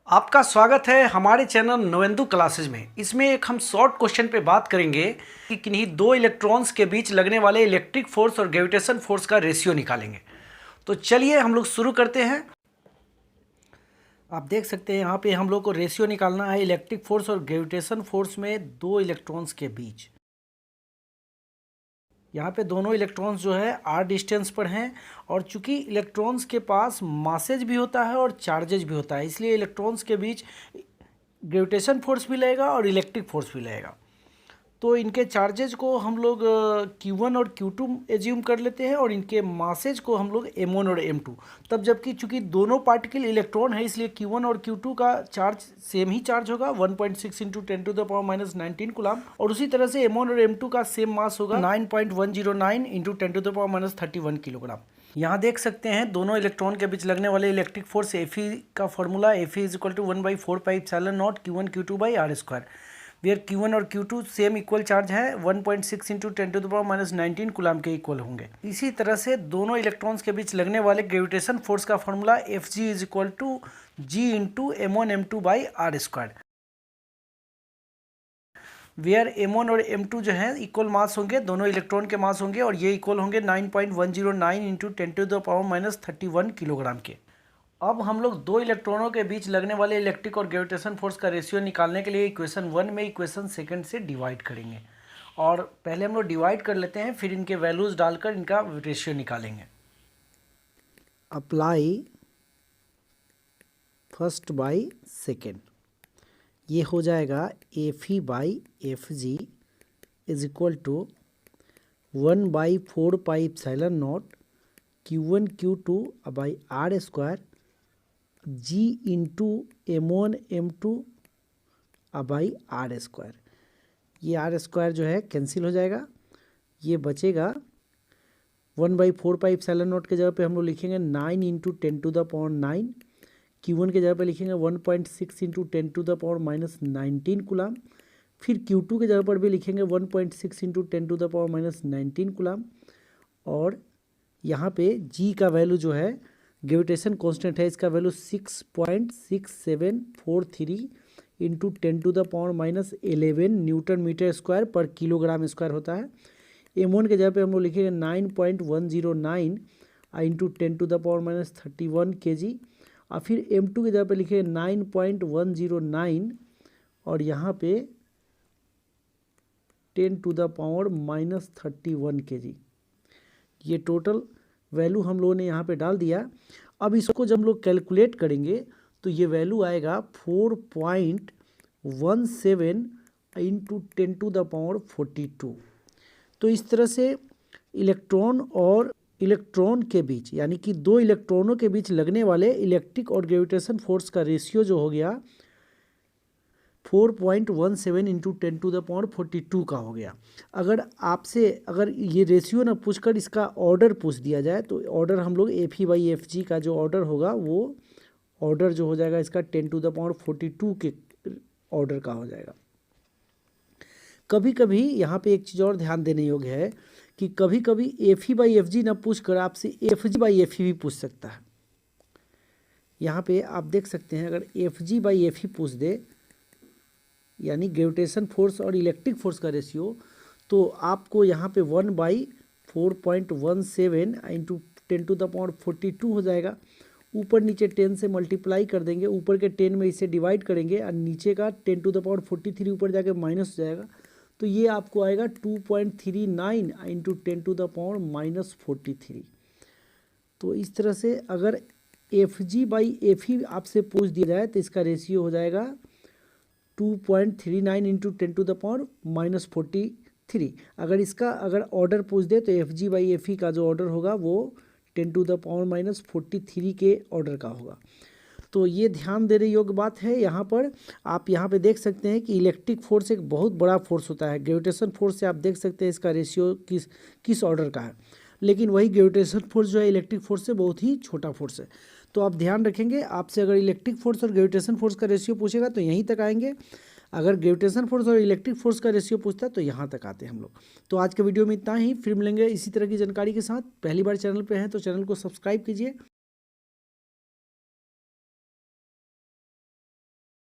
आपका स्वागत है हमारे चैनल नवेंदु क्लासेज में। इसमें एक हम शॉर्ट क्वेश्चन पे बात करेंगे कि किन्हीं दो इलेक्ट्रॉन्स के बीच लगने वाले इलेक्ट्रिक फोर्स और ग्रेविटेशन फोर्स का रेशियो निकालेंगे। तो चलिए हम लोग शुरू करते हैं। आप देख सकते हैं यहाँ पे हम लोग को रेशियो निकालना है इलेक्ट्रिक फोर्स और ग्रेविटेशन फोर्स में दो इलेक्ट्रॉन्स के बीच। यहाँ पे दोनों इलेक्ट्रॉन्स जो है आर डिस्टेंस पर हैं और चूंकि इलेक्ट्रॉन्स के पास मासेज भी होता है और चार्जेज भी होता है, इसलिए इलेक्ट्रॉन्स के बीच ग्रेविटेशन फोर्स भी लगेगा और इलेक्ट्रिक फोर्स भी लगेगा। तो इनके चार्जेज को हम लोग Q1 और Q2 एज्यूम कर लेते हैं और इनके मासेज को हम लोग M1 और M2। तब जबकि चूंकि दोनों पार्टिकल इलेक्ट्रॉन है इसलिए Q1 और Q2 का चार्ज सेम ही चार्ज होगा 1.6 इंटू 10⁻⁻19 कूलम, और उसी तरह से M1 और M2 का सेम मास होगा 9.109 इंटू 10⁻31 किलोग्राम। यहाँ देख सकते हैं दोनों इलेक्ट्रॉन के बीच लगने वाले इलेक्ट्रिक फोर्स Fe का formula Fe = 1/4πε0 Q1 Q2/r², where Q1 और Q2 सेम इक्वल चार्ज है 1.6 इंटू 10⁻⁻19 कूलम के इक्वल होंगे। इसी तरह से दोनों इलेक्ट्रॉन्स के बीच लगने वाले ग्रेविटेशन फोर्स का formula Fg = G into M1 M2/r², where M1 और M2 जो है इक्वल मास होंगे, दोनों इलेक्ट्रॉन के मास होंगे और ये इक्वल होंगे 9.109 इंटू 10⁻⁻31 किलोग्राम के। अब हम लोग दो इलेक्ट्रॉनों के बीच लगने वाले इलेक्ट्रिक और ग्रेविटेशन फोर्स का रेशियो निकालने के लिए इक्वेशन 1 में इक्वेशन सेकंड से डिवाइड करेंगे। और पहले हम लोग डिवाइड कर लेते हैं, फिर इनके वैल्यूज़ डालकर इनका रेशियो निकालेंगे। अप्लाई फर्स्ट बाई सेकेंड, ये हो जाएगा Fe/Fg is equal to 1/4πε0 Q1 Q2/r² G into M1 M2/r²। ये r² जो है कैंसिल हो जाएगा, ये बचेगा 1/4πε0 के जगह पे हम लोग लिखेंगे 9 इंटू 10⁻⁹। Q1 के जगह पे लिखेंगे 1.6 इंटू 10⁻⁻19 कूलम। फिर Q2 के जगह पर भी लिखेंगे 1.6 इंटू 10⁻⁻19 कूलम। और यहाँ पे G का वैल्यू जो है ग्रेविटेशन कांस्टेंट है, इसका value 6.6743 into 10⁻11 newton metre square पर किलोग्राम स्क्वायर होता है। M1 के जगह पे हम लोग लिखेंगे 9.109 इंटू 10⁻31 kg, और फिर M2 के जगह पे लिखेंगे 9.109 और यहाँ पे 10⁻31 kg। ये टोटल वैल्यू हम लोगों ने यहाँ पे डाल दिया। अब इसको जब हम लोग कैलकुलेट करेंगे तो ये वैल्यू आएगा 4.17 इंटू 10⁻42। तो इस तरह से इलेक्ट्रॉन और इलेक्ट्रॉन के बीच, यानी कि दो इलेक्ट्रॉनों के बीच लगने वाले इलेक्ट्रिक और ग्रेविटेशन फोर्स का रेशियो जो हो गया 4.17 इंटू 10⁻42 का हो गया। अगर आपसे अगर ये रेशियो ना पूछकर इसका ऑर्डर पूछ दिया जाए तो ऑर्डर हम लोग Fe/Fg का जो ऑर्डर होगा वो ऑर्डर जो हो जाएगा इसका 10⁻42 के ऑर्डर का हो जाएगा। कभी कभी यहाँ पे एक चीज़ और ध्यान देने योग्य है कि कभी कभी Fe/Fg ना पूछकर आपसे Fg/Fe भी पूछ सकता है। यहाँ पे आप देख सकते हैं, अगर Fg/Fe पूछ दे यानी ग्रेविटेशन फोर्स और इलेक्ट्रिक फोर्स का रेशियो, तो आपको यहाँ पे 1/4.17 इंटू 10⁻42 हो जाएगा। ऊपर नीचे 10 से मल्टीप्लाई कर देंगे, ऊपर के 10 में इसे डिवाइड करेंगे और नीचे का 10⁻43 ऊपर जाके माइनस हो जाएगा, तो ये आपको आएगा 2.39 इंटू 10⁻43। तो इस तरह से अगर Fg/Fe आपसे पूछ दिया जाए तो इसका रेशियो हो जाएगा 2.39 इंटू 10⁻43। अगर ऑर्डर पूछ दे तो Fg/Fe का जो ऑर्डर होगा वो 10⁻43 के ऑर्डर का होगा। तो ये ध्यान देने योग्य बात है। यहाँ पर आप यहाँ पे देख सकते हैं कि इलेक्ट्रिक फोर्स एक बहुत बड़ा फोर्स होता है, ग्रेविटेशन फोर्स से आप देख सकते हैं इसका रेशियो किस ऑर्डर का है, लेकिन वही ग्रेविटेशन फोर्स जो है इलेक्ट्रिक फोर्स से बहुत ही छोटा फोर्स है। तो आप ध्यान रखेंगे, आपसे अगर इलेक्ट्रिक फोर्स और ग्रेविटेशन फोर्स का रेशियो पूछेगा तो यहीं तक आएंगे, अगर ग्रेविटेशन फोर्स और इलेक्ट्रिक फोर्स का रेशियो पूछता है तो यहाँ तक आते हैं हम लोग। तो आज के वीडियो में इतना ही, फिर मिलेंगे इसी तरह की जानकारी के साथ। पहली बार चैनल पे हैं तो चैनल को सब्सक्राइब कीजिए।